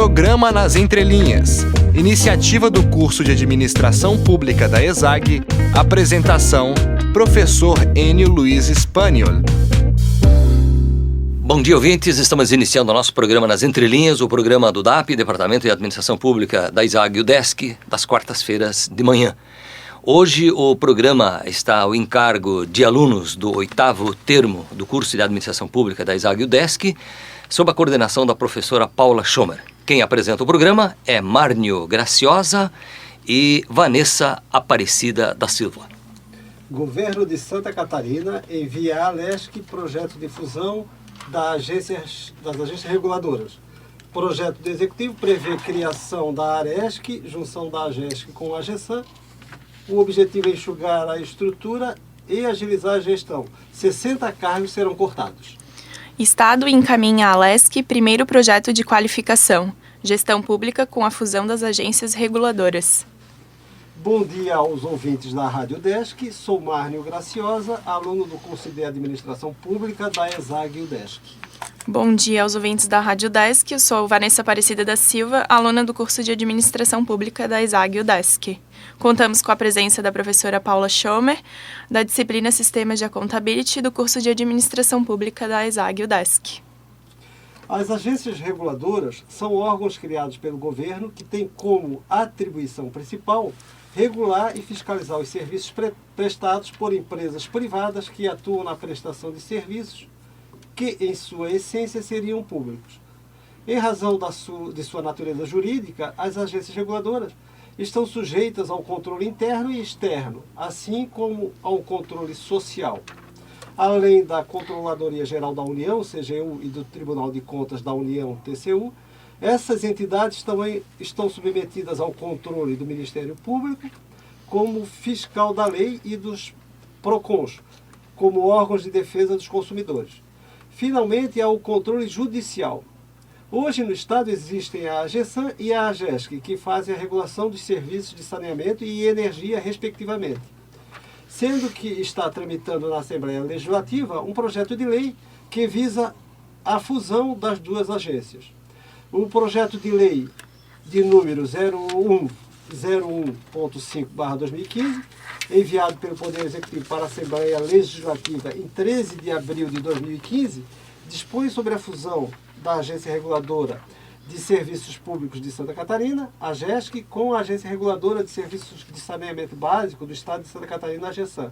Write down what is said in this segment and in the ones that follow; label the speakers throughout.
Speaker 1: Programa nas Entrelinhas. Iniciativa do curso de Administração Pública da ESAG. Apresentação: Professor Enio Luiz Spaniol.
Speaker 2: Bom dia, ouvintes. Estamos iniciando o nosso programa nas Entrelinhas, o programa do DAP, Departamento de Administração Pública da ESAG e UDESC, das quartas-feiras de manhã. Hoje o programa está ao encargo de alunos do 8º termo do curso de Administração Pública da ESAG e UDESC, sob a coordenação da professora Paula Schomer. Quem apresenta o programa é Márnio Graciosa e Vanessa Aparecida da Silva.
Speaker 3: Governo de Santa Catarina envia à ALESC projeto de fusão das agências reguladoras. Projeto do Executivo prevê criação da ARESC, junção da AGESC com a AGESAN. O objetivo é enxugar a estrutura e agilizar a gestão. 60 cargos serão cortados.
Speaker 4: Estado encaminha à ALESC primeiro projeto de qualificação, gestão pública com a fusão das agências reguladoras.
Speaker 3: Bom dia aos ouvintes da Rádio UDESC, sou Márnio Graciosa, aluno do curso de Administração Pública da ESAG e UDESC.
Speaker 4: Bom dia aos ouvintes da Rádio UDESC, eu sou Vanessa Aparecida da Silva, aluna do curso de Administração Pública da ESAG e UDESC. Contamos com a presença da professora Paula Schomer, da disciplina Sistemas de Accountability do curso de Administração Pública da ESAG e UDESC.
Speaker 3: As agências reguladoras são órgãos criados pelo governo que têm como atribuição principal regular e fiscalizar os serviços prestados por empresas privadas que atuam na prestação de serviços que, em sua essência, seriam públicos. Em razão de sua natureza jurídica, as agências reguladoras estão sujeitas ao controle interno e externo, assim como ao controle social. Além da Controladoria Geral da União, CGU, e do Tribunal de Contas da União, TCU, essas entidades também estão submetidas ao controle do Ministério Público, como fiscal da lei, e dos PROCONs, como órgãos de defesa dos consumidores. Finalmente, há o controle judicial. Hoje, no Estado, existem a AGESAN e a AGESC, que fazem a regulação dos serviços de saneamento e energia, respectivamente. Sendo que está tramitando na Assembleia Legislativa um projeto de lei que visa a fusão das duas agências. O projeto de lei de número 0101.5/2015, enviado pelo Poder Executivo para a Assembleia Legislativa em 13 de abril de 2015, dispõe sobre a fusão da Agência Reguladora de Serviços Públicos de Santa Catarina, a AGESC, com a Agência Reguladora de Serviços de Saneamento Básico do Estado de Santa Catarina, a AGESAN.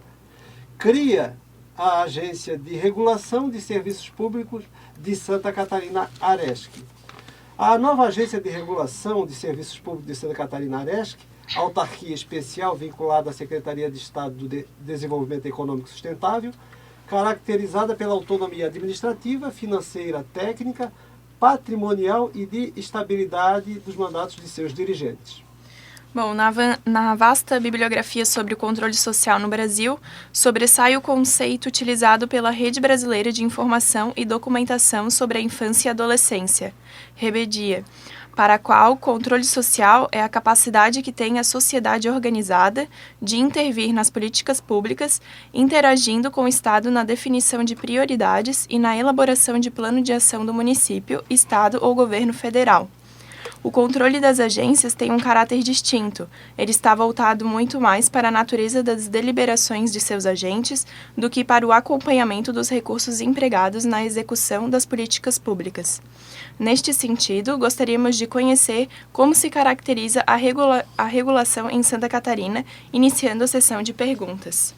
Speaker 3: Cria a Agência de Regulação de Serviços Públicos de Santa Catarina, ARESC. A nova Agência de Regulação de Serviços Públicos de Santa Catarina, ARESC, autarquia especial vinculada à Secretaria de Estado do Desenvolvimento Econômico Sustentável, caracterizada pela autonomia administrativa, financeira, técnica, patrimonial e de estabilidade dos mandatos de seus dirigentes.
Speaker 4: Bom, na vasta bibliografia sobre o controle social no Brasil, sobressai o conceito utilizado pela Rede Brasileira de Informação e Documentação sobre a Infância e Adolescência, REBEDIA, para a qual controle social é a capacidade que tem a sociedade organizada de intervir nas políticas públicas, interagindo com o Estado na definição de prioridades e na elaboração de plano de ação do município, Estado ou governo federal. O controle das agências tem um caráter distinto. Ele está voltado muito mais para a natureza das deliberações de seus agentes do que para o acompanhamento dos recursos empregados na execução das políticas públicas. Neste sentido, gostaríamos de conhecer como se caracteriza a regulação em Santa Catarina, iniciando a sessão de perguntas.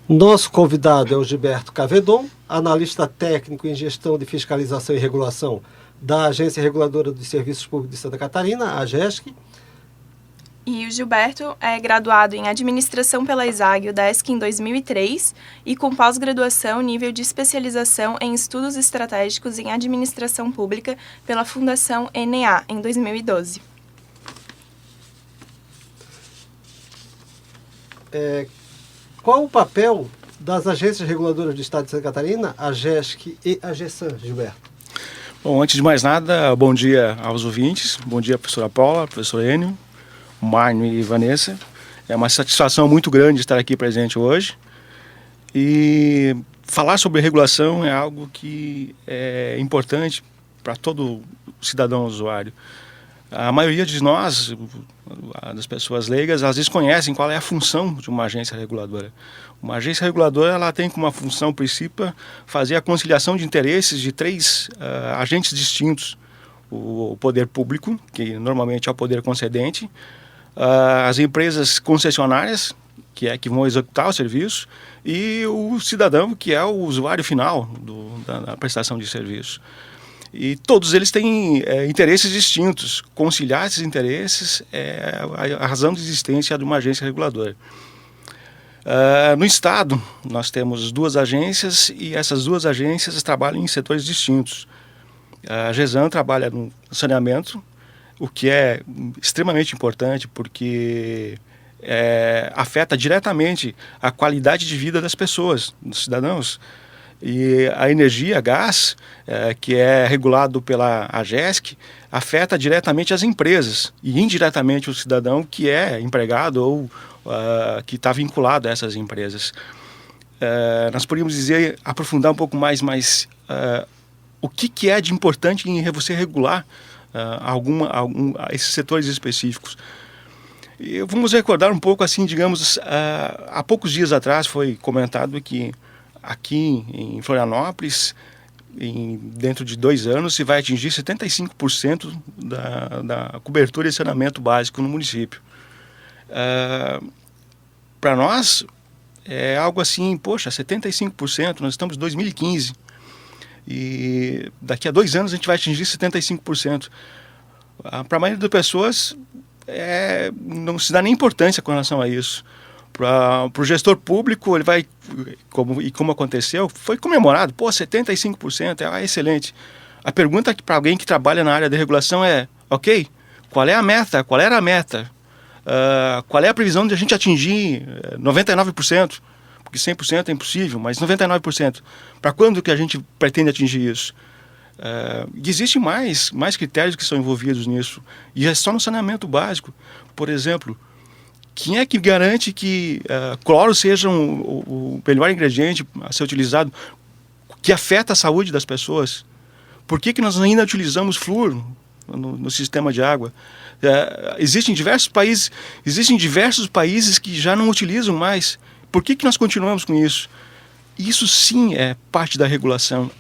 Speaker 3: Nosso convidado é o Gilberto Cavedon, analista técnico em gestão de fiscalização e regulação da Agência Reguladora dos Serviços Públicos de Santa Catarina, a AGESC.
Speaker 4: E o Gilberto é graduado em Administração pela ESAG e UDESC em 2003 e com pós-graduação nível de especialização em Estudos Estratégicos em Administração Pública pela Fundação NA em 2012.
Speaker 3: Qual o papel das agências reguladoras do Estado de Santa Catarina, a AGESC e a AGESAN, Gilberto?
Speaker 5: Bom, antes de mais nada, bom dia aos ouvintes, bom dia professora Paula, professor Enio, Márnio e Vanessa. É uma satisfação muito grande estar aqui presente hoje. E falar sobre regulação é algo que é importante para todo cidadão usuário. A maioria de nós, das pessoas leigas, às vezes conhecem qual é a função de uma agência reguladora. Uma agência reguladora, ela tem como uma função principal fazer a conciliação de interesses de três agentes distintos. O poder público, que normalmente é o poder concedente, as empresas concessionárias, que vão executar o serviço, e o cidadão, que é o usuário final da prestação de serviço. E todos eles têm interesses distintos. Conciliar esses interesses é a razão de existência de uma agência reguladora. No Estado, nós temos 2 agências, e essas 2 agências trabalham em setores distintos. A GESAN trabalha no saneamento, o que é extremamente importante, porque afeta diretamente a qualidade de vida das pessoas, dos cidadãos. E a energia, gás, que é regulado pela AGESC, afeta diretamente as empresas e indiretamente o cidadão que é empregado ou que está vinculado a essas empresas. Nós poderíamos dizer, aprofundar um pouco mais, mas o que é de importante em você regular esses setores específicos? E vamos recordar um pouco assim, digamos, há poucos dias atrás foi comentado que aqui em Florianópolis, dentro de 2 anos, se vai atingir 75% da cobertura de saneamento básico no município. Para nós, é algo assim, poxa, 75%, nós estamos em 2015, e daqui a 2 anos a gente vai atingir 75%. Para a maioria das pessoas, não se dá nem importância com relação a isso. Para o gestor público, ele vai, como aconteceu, foi comemorado, 75%, excelente. A pergunta para alguém que trabalha na área de regulação é, ok, qual é a meta, qual era a meta? Qual é a previsão de a gente atingir 99%? Porque 100% é impossível, mas 99%. Para quando que a gente pretende atingir isso? Existem mais critérios que são envolvidos nisso, e é só no saneamento básico. Por exemplo, quem é que garante que cloro seja o melhor ingrediente a ser utilizado, que afeta a saúde das pessoas? Por que nós ainda utilizamos flúor no sistema de água? Existem diversos países que já não utilizam mais. Por que nós continuamos com isso? Isso sim é parte da regulação.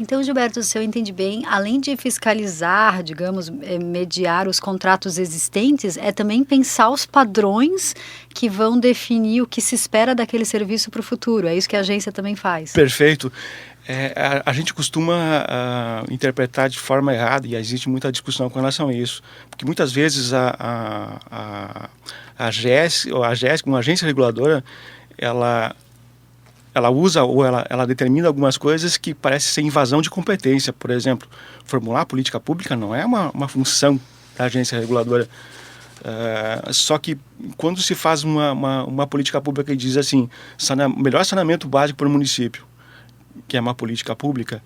Speaker 6: Então, Gilberto, se eu entendi bem, além de fiscalizar, digamos, mediar os contratos existentes, é também pensar os padrões que vão definir o que se espera daquele serviço para o futuro. É isso que a agência também faz. Perfeito.
Speaker 5: A gente costuma interpretar de forma errada, e existe muita discussão com relação a isso, porque muitas vezes a AGESC, uma agência reguladora, ela usa ou ela determina algumas coisas que parecem ser invasão de competência. Por exemplo, formular política pública não é uma função da agência reguladora. Só que quando se faz uma política pública que diz assim, melhor saneamento básico para o município, que é uma política pública,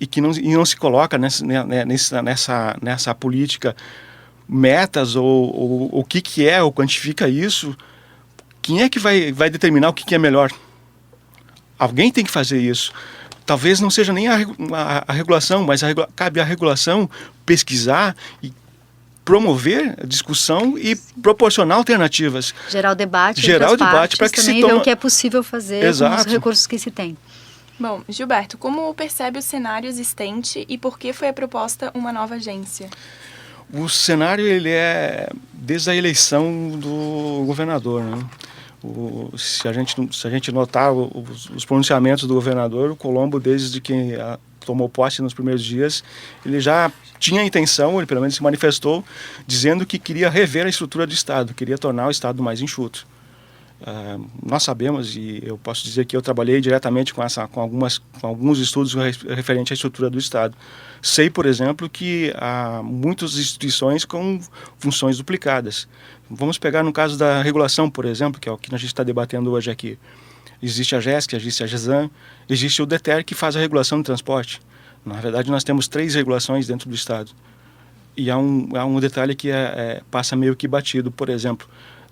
Speaker 5: e que não se coloca nessa política metas ou o que é ou quantifica isso, quem é que vai determinar o que é melhor? Alguém tem que fazer isso. Talvez não seja nem a regulação, mas cabe à regulação pesquisar e promover a discussão e proporcionar alternativas.
Speaker 6: Gerar o debate
Speaker 5: para que
Speaker 6: se tome... ver o que é possível fazer. Exato. Com os recursos que se tem.
Speaker 4: Bom, Gilberto, como percebe o cenário existente e por que foi proposta uma nova agência?
Speaker 5: O cenário, ele é desde a eleição do governador, né? Se a gente notar os pronunciamentos do governador, o Colombo, desde que tomou posse nos primeiros dias, ele já tinha a intenção, ele pelo menos se manifestou, dizendo que queria rever a estrutura do Estado, queria tornar o Estado mais enxuto. Nós sabemos, e eu posso dizer que eu trabalhei diretamente com alguns estudos referentes à estrutura do Estado. Sei, por exemplo, que há muitas instituições com funções duplicadas. Vamos pegar no caso da regulação, por exemplo, que é o que a gente está debatendo hoje aqui. Existe a GESC, existe a GESAN, existe o DETER, que faz a regulação do transporte. Na verdade, nós temos 3 regulações dentro do Estado. E há um detalhe que passa meio que batido. Por exemplo,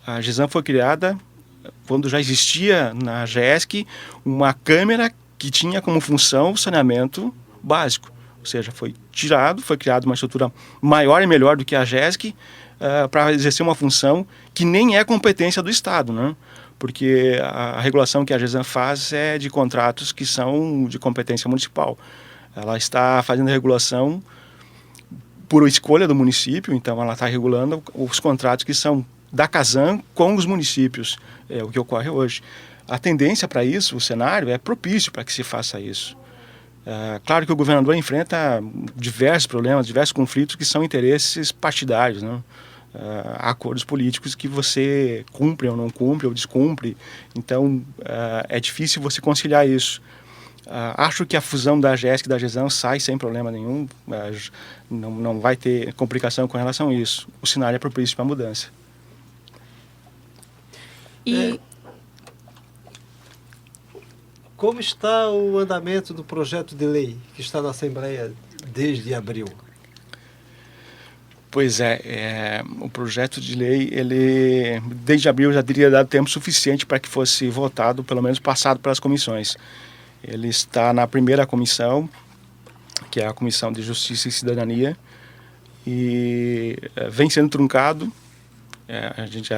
Speaker 5: a GESAN foi criada quando já existia na GESC uma câmara que tinha como função o saneamento básico. ou seja, foi criada uma estrutura maior e melhor do que a GESC para exercer uma função que nem é competência do Estado, né? Porque a regulação que a GESAM faz é de contratos que são de competência municipal. Ela está fazendo a regulação por escolha do município, então ela está regulando os contratos que são da CASAM com os municípios, é o que ocorre hoje. A tendência para isso, o cenário, é propício para que se faça isso. Claro que o governador enfrenta diversos problemas, diversos conflitos que são interesses partidários, né? Acordos políticos que você cumpre ou não cumpre, ou descumpre. Então, é difícil você conciliar isso. Acho que a fusão da GESC e da GESAM sai sem problema nenhum. Não vai ter complicação com relação a isso. O cenário é propício para a mudança.
Speaker 3: Como está o andamento do projeto de lei que está na Assembleia desde abril?
Speaker 5: Pois o projeto de lei, ele desde abril já teria dado tempo suficiente para que fosse votado, pelo menos passado pelas comissões. Ele está na primeira comissão, que é a Comissão de Justiça e Cidadania, e vem sendo truncado.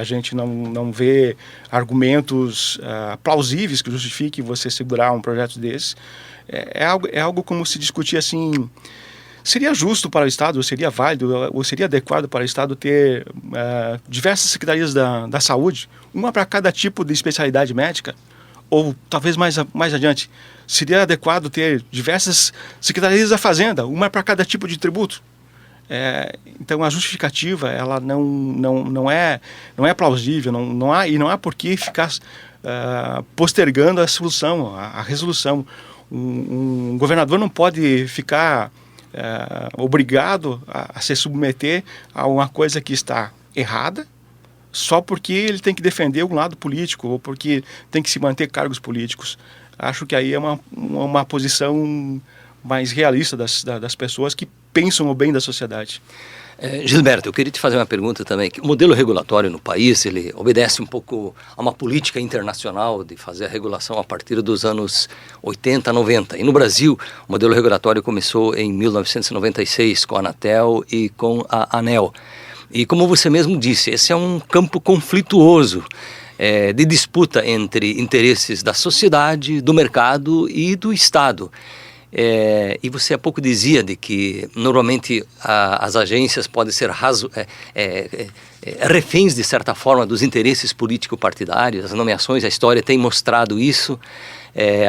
Speaker 5: A gente não vê argumentos plausíveis que justifiquem você segurar um projeto desse. É algo como se discutir assim, seria justo para o Estado, ou seria válido, ou seria adequado para o Estado ter diversas secretarias da saúde, uma para cada tipo de especialidade médica, ou talvez mais adiante, seria adequado ter diversas secretarias da Fazenda, uma para cada tipo de tributo. Então a justificativa ela não é plausível, não há por que ficar postergando a solução, a resolução. Um governador não pode ficar obrigado a se submeter a uma coisa que está errada só porque ele tem que defender um lado político ou porque tem que se manter cargos políticos. Acho que aí é uma posição mais realista das pessoas que pensam o bem da sociedade.
Speaker 2: Gilberto, eu queria te fazer uma pergunta também. O modelo regulatório no país, ele obedece um pouco a uma política internacional de fazer a regulação a partir dos anos 80, 90. E no Brasil, o modelo regulatório começou em 1996 com a Anatel e com a ANEEL. E como você mesmo disse, esse é um campo conflituoso de disputa entre interesses da sociedade, do mercado e do Estado. E você há pouco dizia de que normalmente as agências podem ser reféns de certa forma dos interesses político-partidários, as nomeações, a história tem mostrado isso.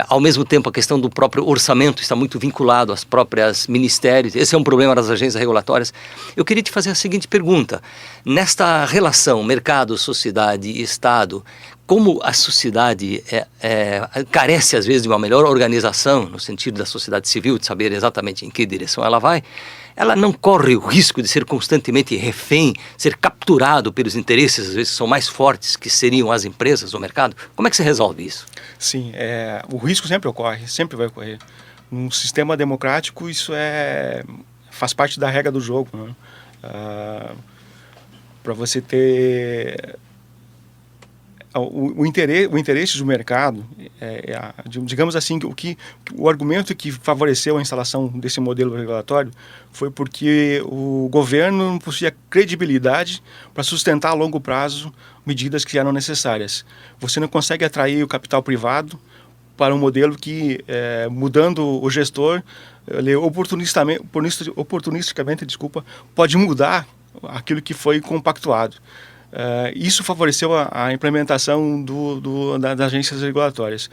Speaker 2: Ao mesmo tempo a questão do próprio orçamento está muito vinculado às próprias ministérios, esse é um problema das agências regulatórias. Eu queria te fazer a seguinte pergunta: nesta relação mercado, sociedade e Estado, como a sociedade carece às vezes de uma melhor organização, no sentido da sociedade civil, de saber exatamente em que direção ela vai, ela não corre o risco de ser constantemente refém, ser capturado pelos interesses, às vezes são mais fortes, que seriam as empresas, o mercado? Como é que se resolve isso?
Speaker 5: Sim, o risco sempre ocorre, sempre vai ocorrer. Num sistema democrático isso faz parte da regra do jogo, né? Para você ter o interesse do mercado, digamos assim, o argumento que favoreceu a instalação desse modelo regulatório foi porque o governo não possuía credibilidade para sustentar a longo prazo medidas que eram necessárias. Você não consegue atrair o capital privado para um modelo que, mudando o gestor, ele oportunisticamente, pode mudar aquilo que foi compactuado. Isso favoreceu a implementação das agências regulatórias.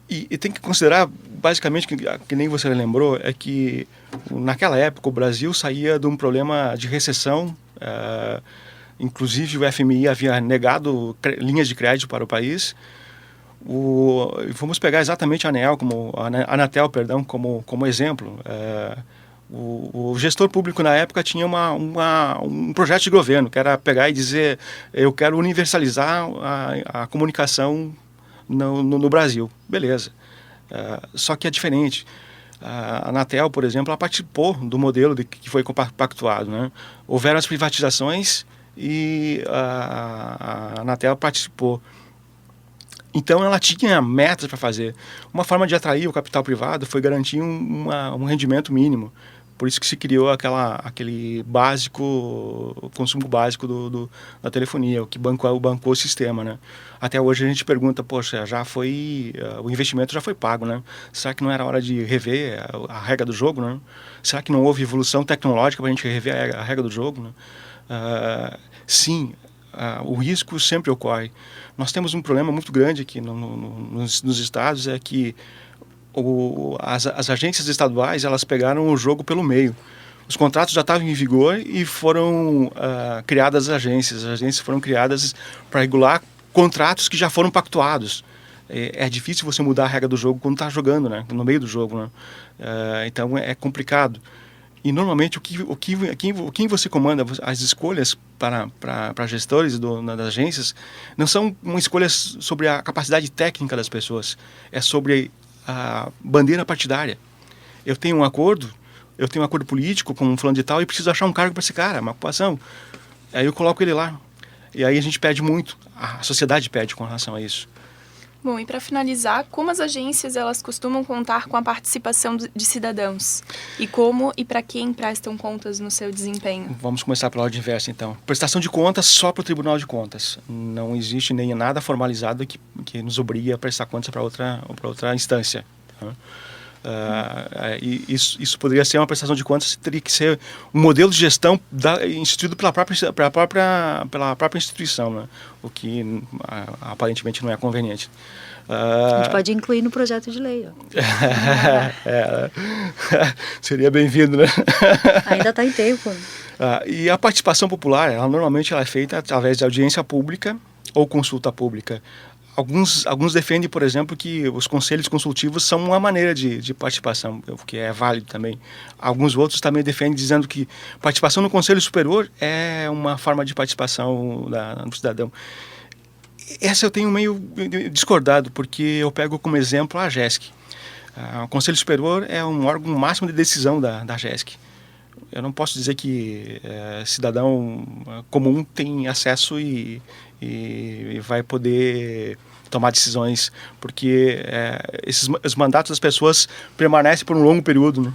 Speaker 5: E tem que considerar, basicamente, que nem você lembrou, é que naquela época o Brasil saía de um problema de recessão, inclusive o FMI havia negado linhas de crédito para o país. Vamos pegar exatamente a Anatel, como exemplo. O gestor público na época tinha um projeto de governo, que era pegar e dizer: eu quero universalizar a comunicação no Brasil. Beleza. Só que é diferente. A Anatel, por exemplo, ela participou do modelo que foi compactuado, né? Houveram as privatizações e a Anatel participou. Então ela tinha metas para fazer. Uma forma de atrair o capital privado foi garantir um rendimento mínimo. Por isso que se criou aquele consumo básico da telefonia, o que bancou o sistema, né? Até hoje a gente pergunta, poxa, o investimento já foi pago, né? Será que não era hora de rever a regra do jogo, né? Será que não houve evolução tecnológica para a gente rever a regra do jogo, né? Sim, o risco sempre ocorre. Nós temos um problema muito grande aqui nos estados, é que as agências estaduais, elas pegaram o jogo pelo meio. Os contratos já estavam em vigor e foram criadas as agências. As agências foram criadas para regular contratos que já foram pactuados. É difícil você mudar a regra do jogo quando está jogando, né? No meio do jogo, né? Então é complicado. E normalmente o que você comanda, as escolhas para gestores das agências, não são uma escolha sobre a capacidade técnica das pessoas, é sobre a bandeira partidária. Eu tenho um acordo político com um fulano de tal e preciso achar um cargo para esse cara, uma ocupação. Aí eu coloco ele lá. E aí a gente perde muito, a sociedade perde com relação a isso.
Speaker 4: Bom, e para finalizar, como as agências elas costumam contar com a participação de cidadãos? E como e para quem prestam contas no seu desempenho?
Speaker 5: Vamos começar pela ordem inversa, então. Prestação de contas só para o Tribunal de Contas. Não existe nem nada formalizado que nos obrigue a prestar contas para outra instância. Isso poderia ser uma prestação de contas, teria que ser um modelo de gestão instituído pela própria instituição, né? O que aparentemente não é conveniente.
Speaker 6: A gente pode incluir no projeto de lei.
Speaker 5: Seria bem-vindo, né?
Speaker 6: Ainda está em tempo.
Speaker 5: E a participação popular, normalmente ela é feita através de audiência pública ou consulta pública. Alguns defendem, por exemplo, que os conselhos consultivos são uma maneira de participação, o que é válido também. Alguns outros também defendem, dizendo que participação no Conselho Superior é uma forma de participação do cidadão. Essa eu tenho meio discordado, porque eu pego como exemplo a AGESC. O Conselho Superior é um órgão máximo de decisão da AGESC. Eu não posso dizer que cidadão comum tem acesso e vai poder tomar decisões, porque os mandatos das pessoas permanecem por um longo período, né?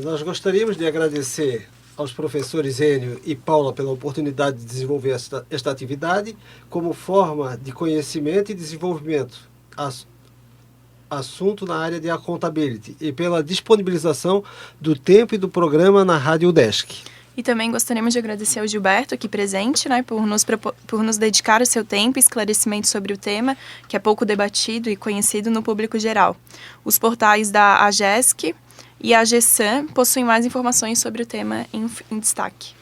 Speaker 3: Nós gostaríamos de agradecer aos professores Enio e Paula pela oportunidade de desenvolver esta atividade como forma de conhecimento e desenvolvimento, assunto na área de accountability, e pela disponibilização do tempo e do programa na Rádio UDESC.
Speaker 4: E também gostaríamos de agradecer ao Gilberto, aqui presente, né, por nos dedicar o seu tempo e esclarecimento sobre o tema, que é pouco debatido e conhecido no público geral. Os portais da AGESC e a AGESAM possuem mais informações sobre o tema em destaque.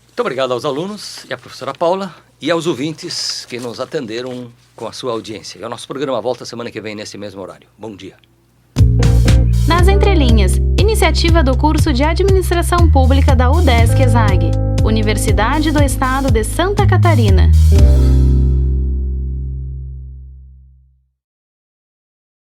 Speaker 2: Muito obrigado aos alunos e à professora Paula e aos ouvintes que nos atenderam com a sua audiência. E o nosso programa volta semana que vem nesse mesmo horário. Bom dia.
Speaker 7: Nas Entrelinhas, iniciativa do curso de Administração Pública da UDESC-ESAG, Universidade do Estado de Santa Catarina.